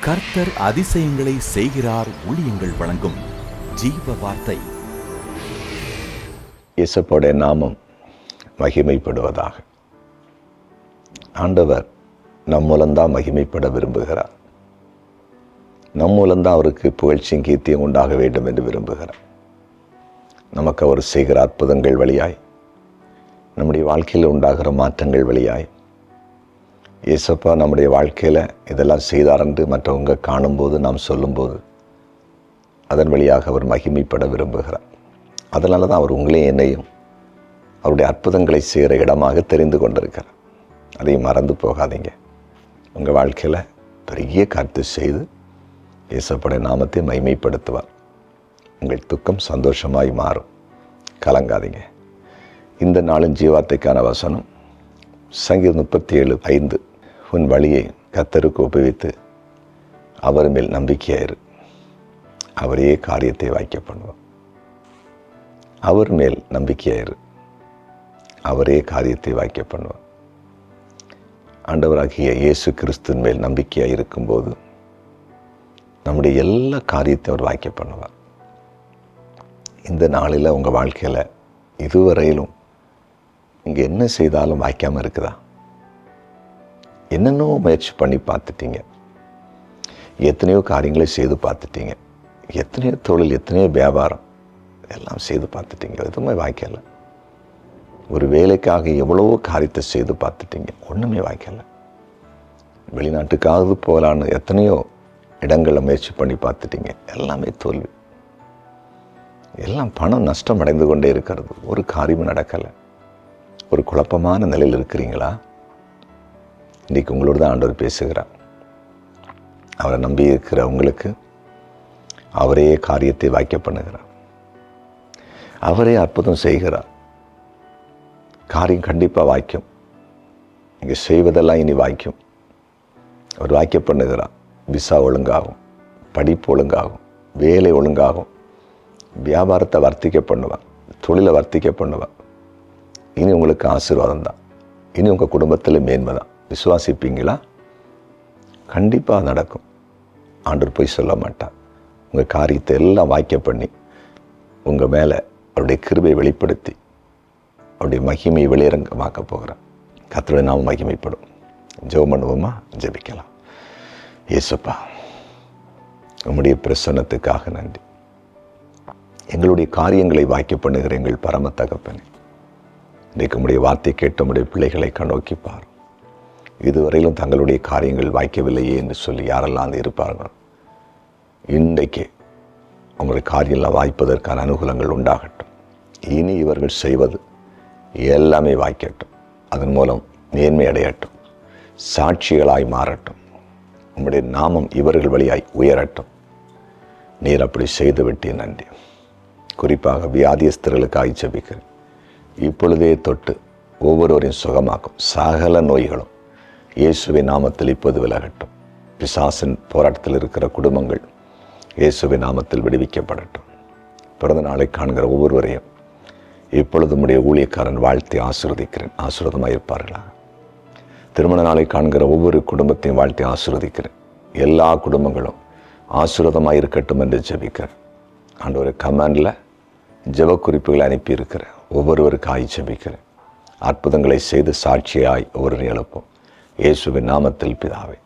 கர்த்தர் அதிசயங்களை செய்கிறார். ஊழியங்கள் வழங்கும் ஜீவ வார்த்தை. இயேசுவோட நாமம் மகிமைப்படுவதாக. ஆண்டவர் நம் மூலம்தான் மகிமைப்பட விரும்புகிறார். நம் மூலம்தான் அவருக்கு புகழ்ச்சியும் கீர்த்தியும் உண்டாக வேண்டும் என்று விரும்புகிறார். நமக்கு அவர் செய்கிற அற்புதங்கள் வழியாய், நம்முடைய வாழ்க்கையில் உண்டாகிற மாற்றங்கள் வழியாய், இயேசப்பா நம்முடைய வாழ்க்கையில் இதெல்லாம் செய்தார் என்று மற்றவங்க காணும்போது, நாம் சொல்லும்போது, அதன் வழியாக அவர் மகிமைப்பட விரும்புகிறார். அதனால தான் அவர் உங்களையும் என்னையும் அவருடைய அற்புதங்களை செய்கிற இடமாக தெரிந்து கொண்டிருக்கிறார். அதையும் மறந்து போகாதீங்க. உங்கள் வாழ்க்கையில் பெரிய காரியத்தை செய்து இயேசுவோட நாமத்தை மகிமைப்படுத்துவார். உங்கள் துக்கம் சந்தோஷமாய் மாறும். கலங்காதீங்க. இந்த நாளின் ஜீவார்த்தைக்கான வசனம் சங்கீதம் 37:5. உன் வழியை கர்த்தருக்கு ஒப்புவித்து அவர் மேல் நம்பிக்கையாயிரு, அவரே காரியத்தை வாய்க்க பண்ணுவார். அவர் மேல் நம்பிக்கையாயிரு, அவரே காரியத்தை வாய்க்க பண்ணுவார். ஆண்டவராகிய இயேசு கிறிஸ்துவின் மேல் நம்பிக்கையாக இருக்கும்போது நம்முடைய எல்லா காரியத்தையும் அவர் வாய்க்க பண்ணுவார். இந்த நாளில் உங்கள் வாழ்க்கையில் இதுவரையிலும் இங்கே என்ன செய்தாலும் வாய்க்காமல் இருக்குதா? என்னென்னோ முயற்சி பண்ணி பார்த்துட்டீங்க, எத்தனையோ காரியங்களை செய்து பார்த்துட்டீங்க, எத்தனையோ தொழில், எத்தனையோ வியாபாரம் எல்லாம் செய்து பார்த்துட்டீங்க, எதுவுமே வாய்க்கலை. ஒரு வேலைக்காக எவ்வளவோ காரியத்தை செய்து பார்த்துட்டீங்க, ஒன்றுமே வாய்க்கலை. வெளிநாட்டுக்காவது போகலான்னு எத்தனையோ இடங்களை முயற்சி பண்ணி பார்த்துட்டீங்க, எல்லாமே தோல்வி. எல்லாம் பணம் நஷ்டம் அடைந்து கொண்டே இருக்கிறது, ஒரு காரியமும் நடக்கலை. ஒரு குழப்பமான நிலையில் இருக்கிறீங்களா? இன்றைக்கு உங்களோடு தான் ஆண்டவர் பேசுகிறார். அவரை நம்பி இருக்கிற உங்களுக்கு அவரே காரியத்தை வாய்க்க பண்ணுகிறார். அவரே அற்புதம் செய்கிறார். காரியம் கண்டிப்பாக வாய்க்கும். இங்கே செய்வதெல்லாம் இனி வாய்க்கும். அவர் வாய்க்க பண்ணுகிறார். விசா ஒழுங்காகும், படிப்பு ஒழுங்காகும், வேலை ஒழுங்காகும், வியாபாரத்தை வர்த்திக்க பண்ணுவார், தொழிலை வர்த்திக்க பண்ணுவார். இனி உங்களுக்கு ஆசீர்வாதம் தான். இனி உங்கள் குடும்பத்தில் மேன்மை தான். விசுவாசிப்பீங்களா? கண்டிப்பாக நடக்கும். ஆண்டவர் போய் சொல்ல மாட்டார். உங்கள் காரியத்தை எல்லாம் வாய்க்க பண்ணி உங்கள் மேலே அவருடைய கிருபை வெளிப்படுத்தி அவருடைய மகிமையை வெளியரங்கமாக்க போகிறார். கர்த்தருடைய நாமம் மகிமைப்படும். ஜெபம் பண்ணுவோமா? ஜெபிக்கலாம். இயேசுப்பா, உம்முடைய பிரசன்னத்துக்காக நன்றி. எங்களுடைய காரியங்களை வாய்க்க பண்ணுகிற எங்கள் பரம தகப்பனே, இன்றைக்கு உம்முடைய வார்த்தை கேட்ட உம்முடைய பிள்ளைகளை கண்ணோக்கி பார். இதுவரையிலும் தங்களுடைய காரியங்கள் வாய்க்கவில்லையே என்று சொல்லி யாரெல்லாம் இருப்பார்கள், இன்றைக்கு உங்களுடைய காரியங்கள் வாய்ப்பதற்கான அனுகூலங்கள் உண்டாகட்டும். இனி இவர்கள் செய்வது எல்லாமே வாய்க்கட்டும். அதன் மூலம் மேன்மை அடையட்டும், சாட்சிகளாய் மாறட்டும். உம்முடைய நாமம் இவர்கள் வழியாய் உயரட்டும். நீர் அப்படி செய்து விட்டே நன்றி. குறிப்பாக வியாதியஸ்தர்களுக்காக ஜெபிக்கிறேன். இப்பொழுதே தொட்டு ஒவ்வொருவரையும் சுகமாக்கும். சகல நோய்களும் இயேசுவின் நாமத்தில் இப்போது விலகட்டும். பிசாசின் போராட்டத்தில் இருக்கிற குடும்பங்கள் இயேசுவின் நாமத்தில் விடுவிக்கப்படட்டும். பிறந்த நாளை காண்கிற ஒவ்வொருவரையும் இப்பொழுது உம்முடைய ஊழியக்காரன் வாழ்த்தி ஆசீர்வதிக்கிறேன். ஆசீர்வாதமாக இருப்பார்களா? திருமண நாளை காண்கிற ஒவ்வொரு குடும்பத்தையும் வாழ்த்தி ஆசீர்வதிக்கிறேன். எல்லா குடும்பங்களும் ஆசீர்வாதமாக இருக்கட்டும் என்று ஜெபிக்கிறேன். ஆண்டவரே, கமாண்டில் ஜெப குறிப்புகளை அனுப்பியிருக்கிறேன். ஒவ்வொருவருக்காய் ஜெபிக்கிறேன். அற்புதங்களை செய்து சாட்சியாய் ஒவ்வொரு எழுப்பும். இயேசுவின் நாமத்தில் பிதாவே.